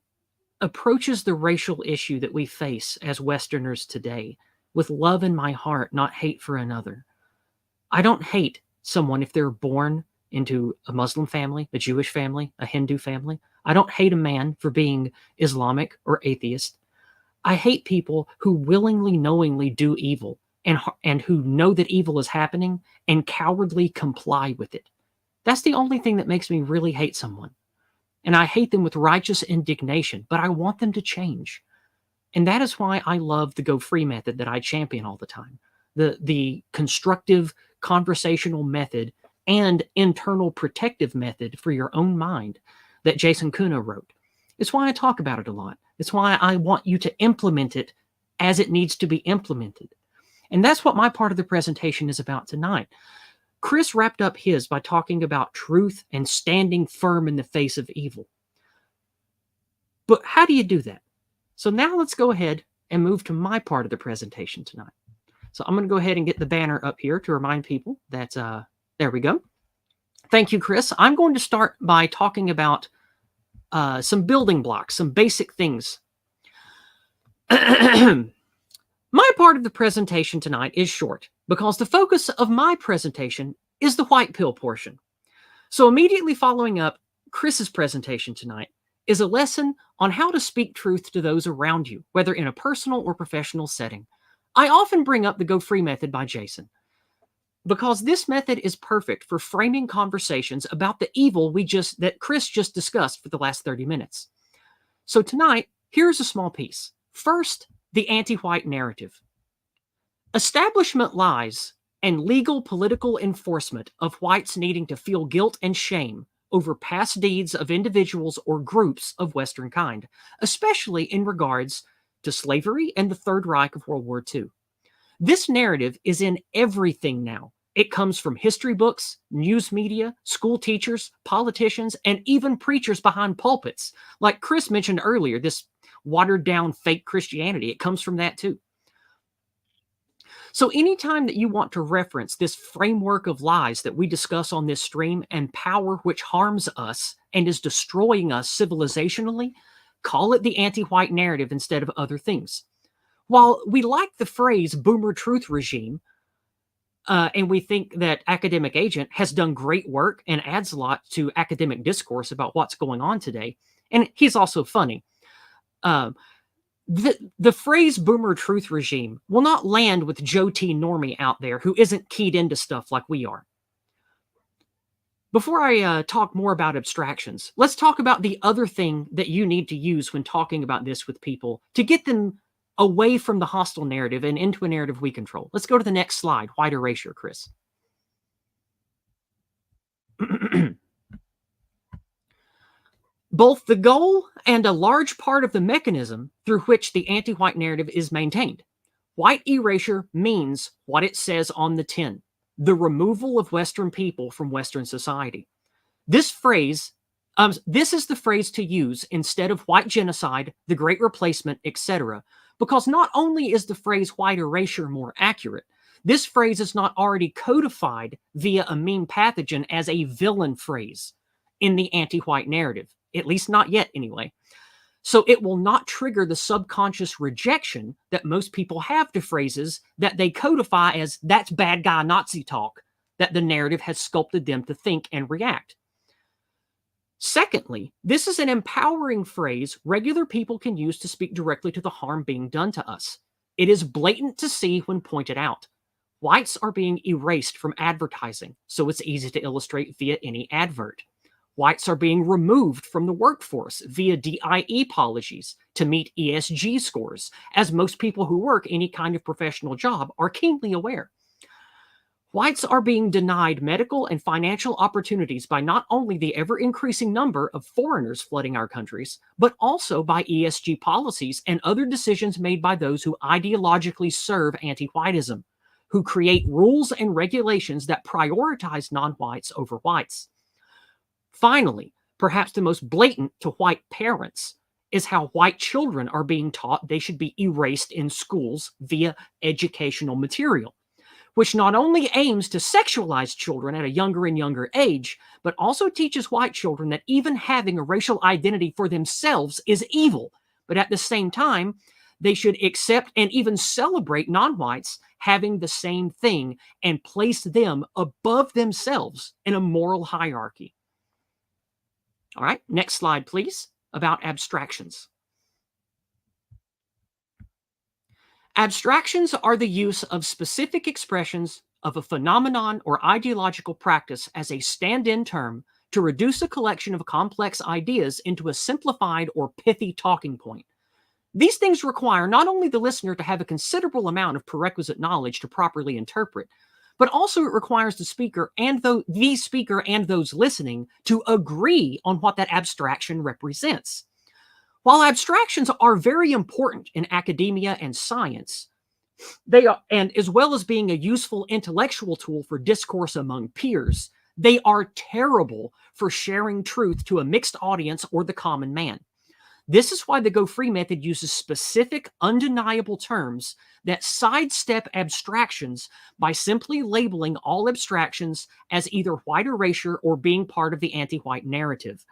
approaches the racial issue that we face as Westerners today with love in my heart, not hate for another. I don't hate someone if they're born into a Muslim family, a Jewish family, a Hindu family. I don't hate a man for being Islamic or atheist. I hate people who willingly, knowingly do evil and who know that evil is happening and cowardly comply with it. That's the only thing that makes me really hate someone. And I hate them with righteous indignation, but I want them to change. And that is why I love the go free method that I champion all the time. The constructive conversational method and internal protective method for your own mind that Jason Kuno wrote. It's why I talk about it a lot. It's why I want you to implement it as it needs to be implemented. And that's what my part of the presentation is about tonight. Chris wrapped up his by talking about truth and standing firm in the face of evil. But how do you do that? So now let's go ahead and move to my part of the presentation tonight. So I'm going to go ahead and get the banner up here to remind people that, there we go. Thank you, Chris. I'm going to start by talking about some building blocks, some basic things. My part of the presentation tonight is short because the focus of my presentation is the white pill portion. So immediately following up Chris's presentation tonight is a lesson on how to speak truth to those around you, whether in a personal or professional setting. I often bring up the Go Free method by Jason because this method is perfect for framing conversations about the evil that Chris just discussed for the last 30 minutes. So tonight, here's a small piece. First, the anti-white narrative. Establishment lies and legal political enforcement of whites needing to feel guilt and shame over past deeds of individuals or groups of Western kind, especially in regards to slavery and the Third Reich of World War II. This narrative is in everything now. It comes from history books, news media, school teachers, politicians, and even preachers behind pulpits. Like Chris mentioned earlier, this watered-down fake Christianity, it comes from that too. So anytime that you want to reference this framework of lies that we discuss on this stream and power which harms us and is destroying us civilizationally, call it the anti-white narrative instead of other things. While we like the phrase boomer truth regime, and we think that Academic Agent has done great work and adds a lot to academic discourse about what's going on today, and he's also funny, the phrase boomer truth regime will not land with Joe T. Normie out there who isn't keyed into stuff like we are. Before I talk more about abstractions, let's talk about the other thing that you need to use when talking about this with people to get them away from the hostile narrative and into a narrative we control. Let's go to the next slide, white erasure, Chris. Both the goal and a large part of the mechanism through which the anti-white narrative is maintained. White erasure means what it says on the tin, the removal of Western people from Western society. This phrase, this is the phrase to use instead of white genocide, the Great Replacement, etc., because not only is the phrase white erasure more accurate, this phrase is not already codified via a meme pathogen as a villain phrase in the anti-white narrative. At least not yet, anyway. So it will not trigger the subconscious rejection that most people have to phrases that they codify as that's bad guy Nazi talk, that the narrative has sculpted them to think and react. Secondly, this is an empowering phrase regular people can use to speak directly to the harm being done to us. It is blatant to see when pointed out. Whites are being erased from advertising, so it's easy to illustrate via any advert. Whites are being removed from the workforce via DIE policies to meet ESG scores, as most people who work any kind of professional job are keenly aware. Whites are being denied medical and financial opportunities by not only the ever-increasing number of foreigners flooding our countries, but also by ESG policies and other decisions made by those who ideologically serve anti-whiteism, who create rules and regulations that prioritize non-whites over whites. Finally, perhaps the most blatant to white parents is how white children are being taught they should be erased in schools via educational material, which not only aims to sexualize children at a younger and younger age, but also teaches white children that even having a racial identity for themselves is evil, but at the same time, they should accept and even celebrate non-whites having the same thing and place them above themselves in a moral hierarchy. All right, next slide, please, about abstractions. Abstractions are the use of specific expressions of a phenomenon or ideological practice as a stand-in term to reduce a collection of complex ideas into a simplified or pithy talking point. These things require not only the listener to have a considerable amount of prerequisite knowledge to properly interpret, but also it requires the speaker and the speaker and those listening to agree on what that abstraction represents. While abstractions are very important in academia and science, they are, and as well as being a useful intellectual tool for discourse among peers, they are terrible for sharing truth to a mixed audience or the common man. This is why the Go Free method uses specific, undeniable terms that sidestep abstractions by simply labeling all abstractions as either white erasure or being part of the anti-white narrative.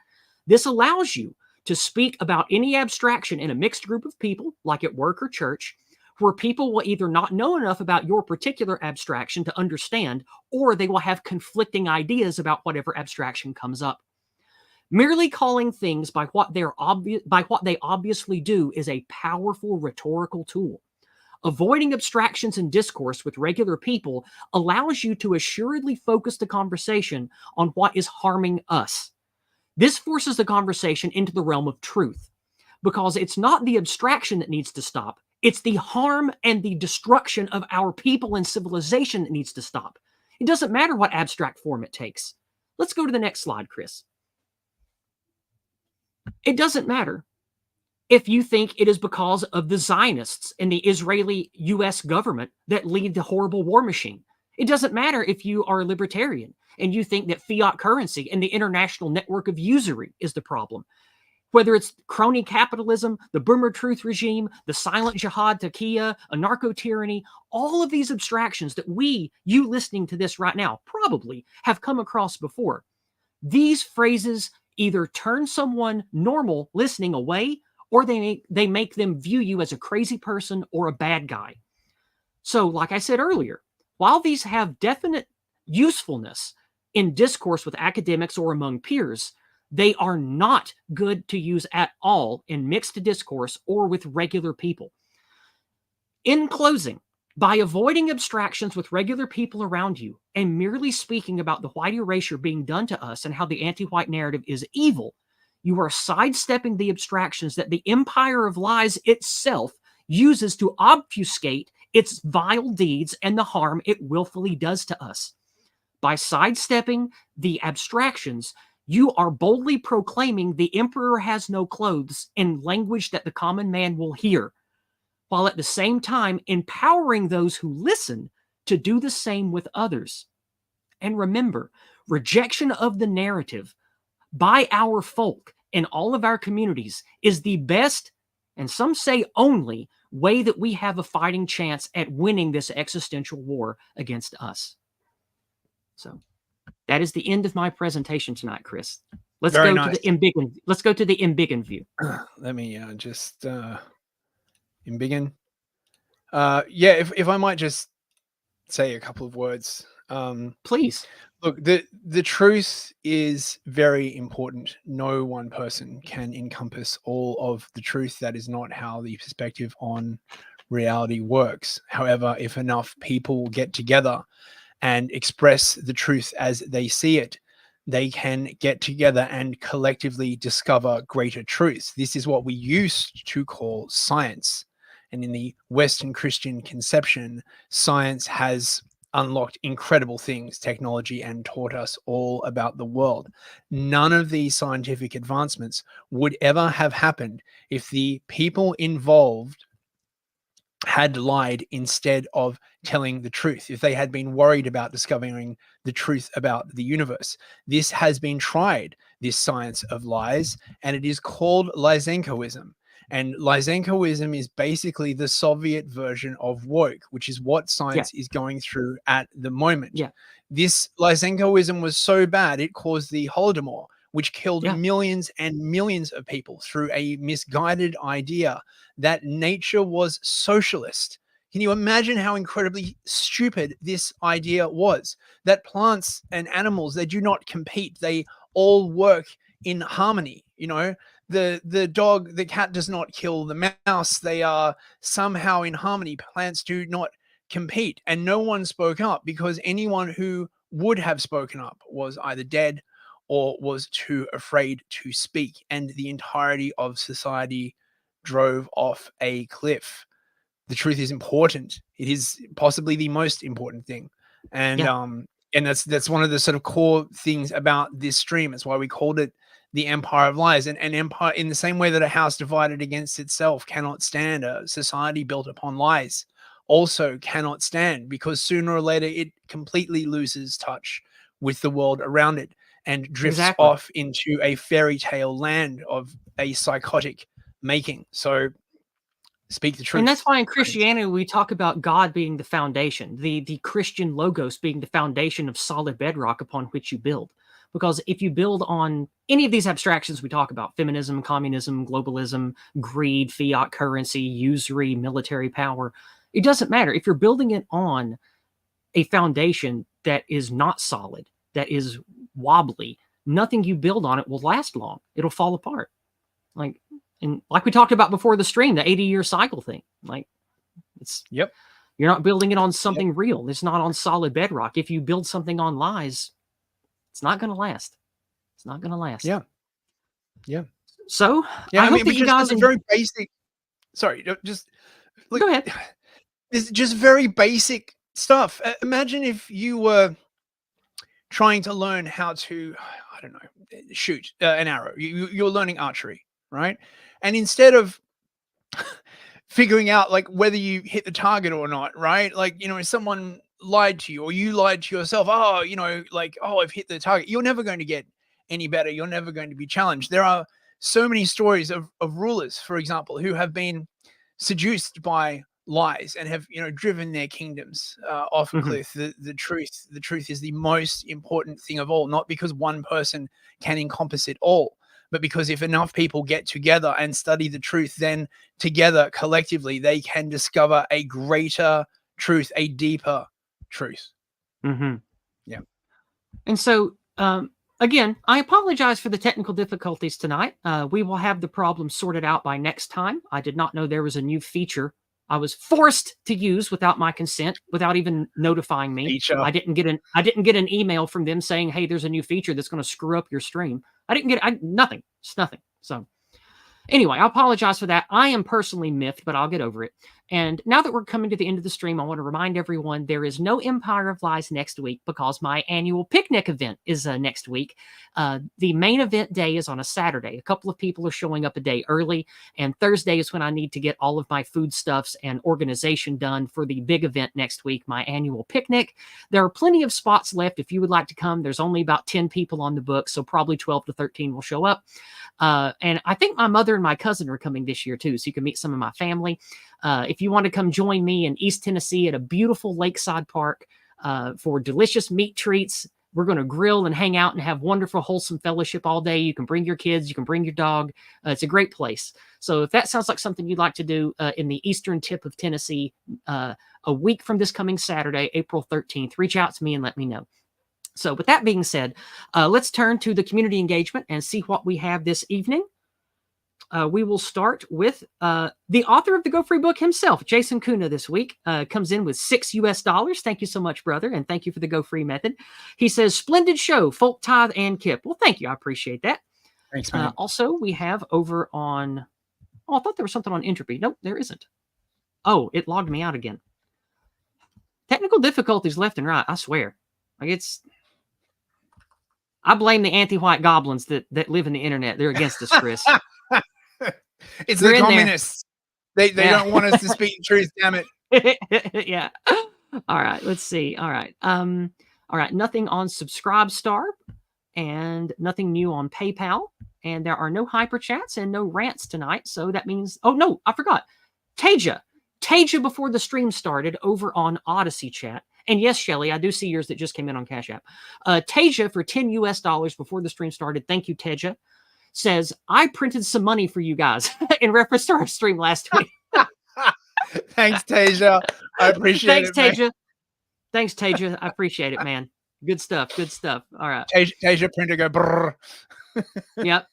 This allows you to speak about any abstraction in a mixed group of people, like at work or church, where people will either not know enough about your particular abstraction to understand, or they will have conflicting ideas about whatever abstraction comes up. Merely calling things by what they obviously do is a powerful rhetorical tool. Avoiding abstractions in discourse with regular people allows you to assuredly focus the conversation on what is harming us. This forces the conversation into the realm of truth, because it's not the abstraction that needs to stop. It's the harm and the destruction of our people and civilization that needs to stop. It doesn't matter what abstract form it takes. Let's go to the next slide, Chris. It doesn't matter if you think it is because of the Zionists and the Israeli US government that lead the horrible war machine. It doesn't matter if you are a libertarian and you think that fiat currency and the international network of usury is the problem. Whether it's crony capitalism, the boomer truth regime, the silent jihad taqiyya, anarcho-tyranny, all of these abstractions that you listening to this right now, probably have come across before. These phrases either turn someone normal listening away, or they make them view you as a crazy person or a bad guy. So, like I said earlier, while these have definite usefulness in discourse with academics or among peers, they are not good to use at all in mixed discourse or with regular people. In closing, by avoiding abstractions with regular people around you and merely speaking about the white erasure being done to us and how the anti-white narrative is evil, you are sidestepping the abstractions that the empire of lies itself uses to obfuscate its vile deeds and the harm it willfully does to us. By sidestepping the abstractions, you are boldly proclaiming the emperor has no clothes in language that the common man will hear, while at the same time empowering those who listen to do the same with others. And remember, rejection of the narrative by our folk in all of our communities is the best, and some say only, way that we have a fighting chance at winning this existential war against us. So that is the end of my presentation tonight, Chris. Let's Very go nice. to the embiggen. Let's go to the embiggen view. Let me just embiggen. Yeah, if I might just say a couple of words. Please. Look, the truth is very important. No one person can encompass all of the truth. That is not how the perspective on reality works. However, if enough people get together and express the truth as they see it, they can get together and collectively discover greater truths. This is what we used to call science. And in the Western Christian conception, science has unlocked incredible things, technology, and taught us all about the world. None of these scientific advancements would ever have happened if the people involved had lied instead of telling the truth, if they had been worried about discovering the truth about the universe. This has been tried, this science of lies, and it is called Lysenkoism. And Lysenkoism is basically the Soviet version of woke, which is what science is going through at the moment. Yeah. This Lysenkoism was so bad, it caused the Holodomor, which killed millions and millions of people through a misguided idea that nature was socialist. Can you imagine how incredibly stupid this idea was? That plants and animals, they do not compete. They all work in harmony. You know, the cat does not kill the mouse. They are somehow in harmony. Plants do not compete. And no one spoke up, because anyone who would have spoken up was either dead or was too afraid to speak. And the entirety of society drove off a cliff. The truth is important. It is possibly the most important thing. And Yeah. and that's one of the sort of core things about this stream. It's why we called it the Empire of Lies. And an empire, in the same way that a house divided against itself cannot stand, a society built upon lies also cannot stand, because sooner or later it completely loses touch with the world around it and drifts Exactly. off into a fairy tale land of a psychotic making. So speak the And that's truth, why in friends. Christianity we talk about God being the foundation, the Christian logos being the foundation of solid bedrock upon which you build. Because if you build on any of these abstractions we talk about, feminism, communism, globalism, greed, fiat currency, usury, military power, it doesn't matter. If you're building it on a foundation that is not solid, that is wobbly, nothing you build on it will last long. It'll fall apart. Like, and like we talked about before the stream, the 80-year cycle thing. Like, it's Yep. you're not building it on Yep. something real. It's not on solid bedrock. If you build something on lies, it's not going to last. It's not going to last. Yeah. Yeah. So Yeah. I I hope mean, that but you just guys as a very basic, sorry, just like, go ahead. it's just very basic stuff. Imagine if you were trying to learn how to, I don't know, shoot an arrow. You're learning archery, right? And instead of figuring out like whether you hit the target or not, right? Like, if someone lied to you or you lied to yourself, oh, like, oh, I've hit the target. You're never going to get any better. You're never going to be challenged. There are so many stories of rulers, for example, who have been seduced by lies and have, driven their kingdoms off a cliff. The truth is the most important thing of all, not because one person can encompass it all, but because if enough people get together and study the truth, then together collectively they can discover a greater truth, a deeper truth. Yeah. And so, again, I apologize for the technical difficulties tonight. We will have the problem sorted out by next time. I did not know there was a new feature I was forced to use without my consent, without even notifying me. Feature. I didn't get an email from them saying, "Hey, there's a new feature that's going to screw up your stream." I didn't get nothing. It's nothing. So anyway, I apologize for that. I am personally miffed, but I'll get over it. And now that we're coming to the end of the stream, I want to remind everyone there is no Empire of Lies next week because my annual picnic event is next week. The main event day is on a Saturday. A couple of people are showing up a day early, and Thursday is when I need to get all of my foodstuffs and organization done for the big event next week, my annual picnic. There are plenty of spots left if you would like to come. There's only about 10 people on the book, so probably 12 to 13 will show up. And I think my mother and my cousin are coming this year too, so you can meet some of my family. If you want to come join me in East Tennessee at a beautiful lakeside park for delicious meat treats, we're going to grill and hang out and have wonderful, wholesome fellowship all day. You can bring your kids, you can bring your dog. It's a great place. So if that sounds like something you'd like to do in the eastern tip of Tennessee, a week from this coming Saturday, April 13th, reach out to me and let me know. So with that being said, let's turn to the community engagement and see what we have this evening. We will start with the author of the Go Free book himself, Jason Kuna, this week. Comes in with $6. Thank you so much, brother, and thank you for the Go Free method. He says, splendid show, Folk Tithe and Kip. Well, thank you. I appreciate that. Thanks, man. Also, we have over on... Oh, I thought there was something on Entropy. Nope, there isn't. Oh, it logged me out again. Technical difficulties left and right, I swear. Like it's... I blame the anti-white goblins that live in the internet. They're against us, Chris. It's They're the communists. They don't want us to speak the truth, damn it. Yeah. All right, let's see. All right. All right, nothing on Subscribestar and nothing new on PayPal. And there are no hyper chats and no rants tonight. So that means, oh no, I forgot. Taja before the stream started over on Odyssey chat. And yes, Shelly, I do see yours that just came in on Cash App. Taja for $10 before the stream started. Thank you, Taja. Says, I printed some money for you guys in reference to our stream last week. Thanks, Taja. I appreciate it. Thanks, Taja. Thanks, Taja. I appreciate it, man. Good stuff. Good stuff. All right. Taja printer go brrr. Yep.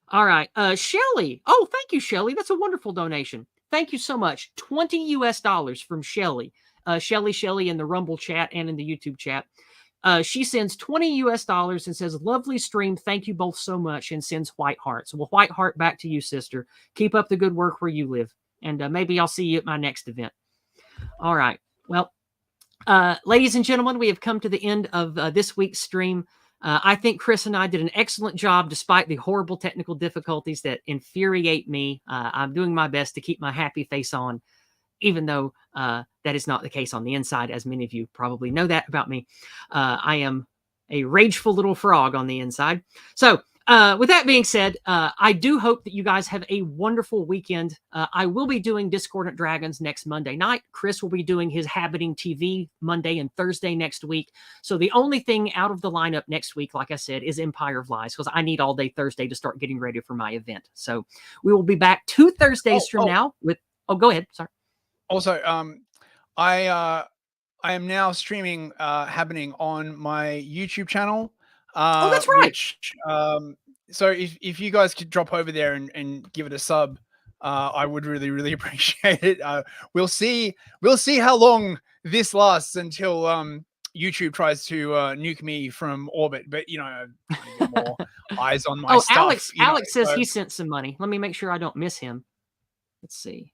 All right. Shelly. Oh, thank you, Shelly. That's a wonderful donation. Thank you so much. $20 from Shelly. Shelly in the Rumble chat and in the YouTube chat. She sends $20 and says, lovely stream. Thank you both so much, and sends white hearts. Well, white heart back to you, sister. Keep up the good work where you live. And maybe I'll see you at my next event. All right. Well, Ladies and gentlemen, we have come to the end of this week's stream. I think Chris and I did an excellent job despite the horrible technical difficulties that infuriate me. I'm doing my best to keep my happy face on, even though that is not the case on the inside, as many of you probably know that about me. I am a rageful little frog on the inside. So with that being said, I do hope that you guys have a wonderful weekend. I will be doing Discordant Dragons next Monday night. Chris will be doing his Habiting TV Monday and Thursday next week. So the only thing out of the lineup next week, like I said, is Empire of Lies, because I need all day Thursday to start getting ready for my event. So we will be back 2 Thursdays from now with... Oh, go ahead. Sorry. Also, I am now streaming Happening on my YouTube channel. Oh, that's right. Which, so if you guys could drop over there and give it a sub, I would really appreciate it. We'll see how long this lasts until YouTube tries to nuke me from orbit. But trying to get more eyes on my stuff. Alex says he sent some money. Let me make sure I don't miss him. Let's see.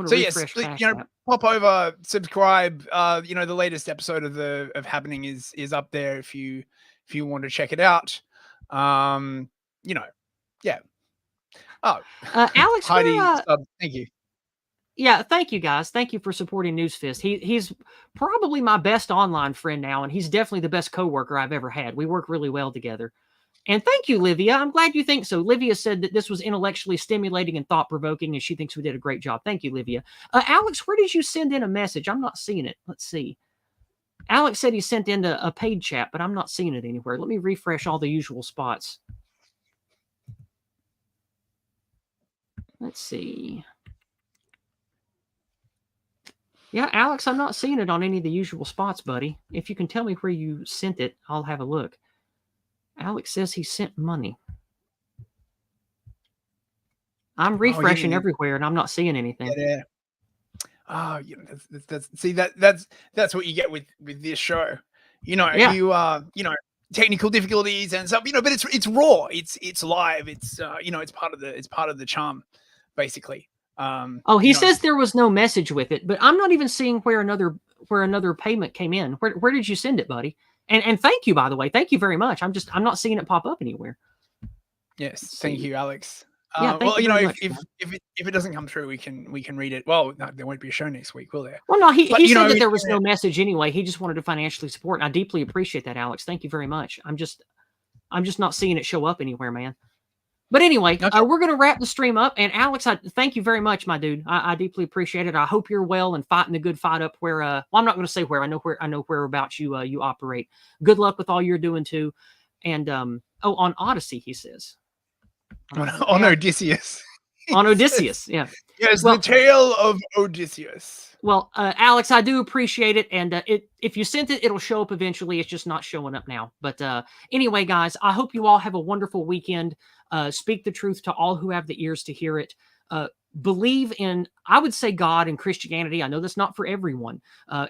So yes, pop over, subscribe. The latest episode of Happening is up there if you want to check it out. Yeah. Oh, Alex, Heidi, thank you. Yeah, thank you guys. Thank you for supporting Newsfist. He's probably my best online friend now, and he's definitely the best coworker I've ever had. We work really well together. And thank you, Livia. I'm glad you think so. Livia said that this was intellectually stimulating and thought-provoking, and she thinks we did a great job. Thank you, Livia. Alex, where did you send in a message? I'm not seeing it. Let's see. Alex said he sent in a paid chat, but I'm not seeing it anywhere. Let me refresh all the usual spots. Let's see. Yeah, Alex, I'm not seeing it on any of the usual spots, buddy. If you can tell me where you sent it, I'll have a look. Alex says he sent money. I'm refreshing everywhere, and I'm not seeing anything. Yeah. Oh, that's what you get with this show. Technical difficulties and stuff. But it's raw. It's live. It's it's part of the charm, basically. He says there was no message with it, but I'm not even seeing where another payment came in. Where did you send it, buddy? And thank you, by the way. Thank you very much. I'm not seeing it pop up anywhere. Yes, thank you, Alex. Yeah, if it doesn't come through, we can read it. Well, no, there won't be a show next week, will there? Well, no, he said that there was no message anyway. He just wanted to financially support, and I deeply appreciate that, Alex. Thank you very much. I'm just not seeing it show up anywhere, man. But anyway, okay. We're going to wrap the stream up. And Alex, I thank you very much, my dude. I deeply appreciate it. I hope you're well and fighting the good fight up where, well, I'm not going to say where. I know whereabouts you operate. Good luck with all you're doing too. And, on Odyssey, he says. On Odysseus. On Odysseus, yeah. Yes, the tale of Odysseus. Well, Alex, I do appreciate it. And if you sent it, it'll show up eventually. It's just not showing up now. But anyway, guys, I hope you all have a wonderful weekend. Speak the truth to all who have the ears to hear it. Believe in, I would say, God and Christianity. I know that's not for everyone.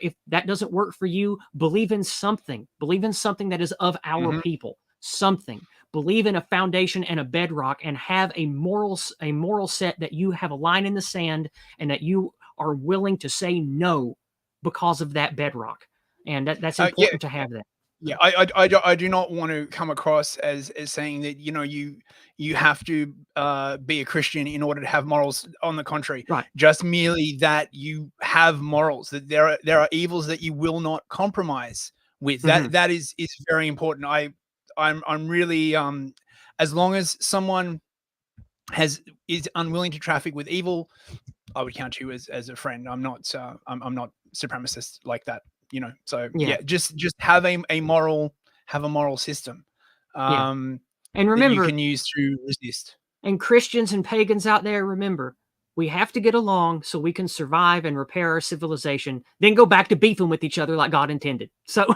If that doesn't work for you, believe in something. Believe in something that is of our people. Something. Believe in a foundation and a bedrock, and have a moral set that you have a line in the sand, and that you are willing to say no because of that bedrock. And that's important to have that. Yeah, I do not want to come across as saying that you have to be a Christian in order to have morals. On the contrary, right? Just merely that you have morals. That there are evils that you will not compromise with. That is very important. I'm really as long as someone is unwilling to traffic with evil, I would count you as a friend. I'm not supremacist like that. So just have a moral system. And remember, you can use to resist. And Christians and pagans out there, remember, we have to get along so we can survive and repair our civilization, then go back to beefing with each other like God intended. So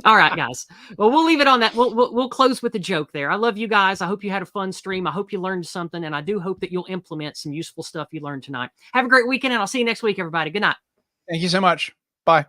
all right, guys. Well, we'll leave it on that. We'll close with a joke there. I love you guys. I hope you had a fun stream. I hope you learned something, and I do hope that you'll implement some useful stuff you learned tonight. Have a great weekend, and I'll see you next week, everybody. Good night. Thank you so much. Bye.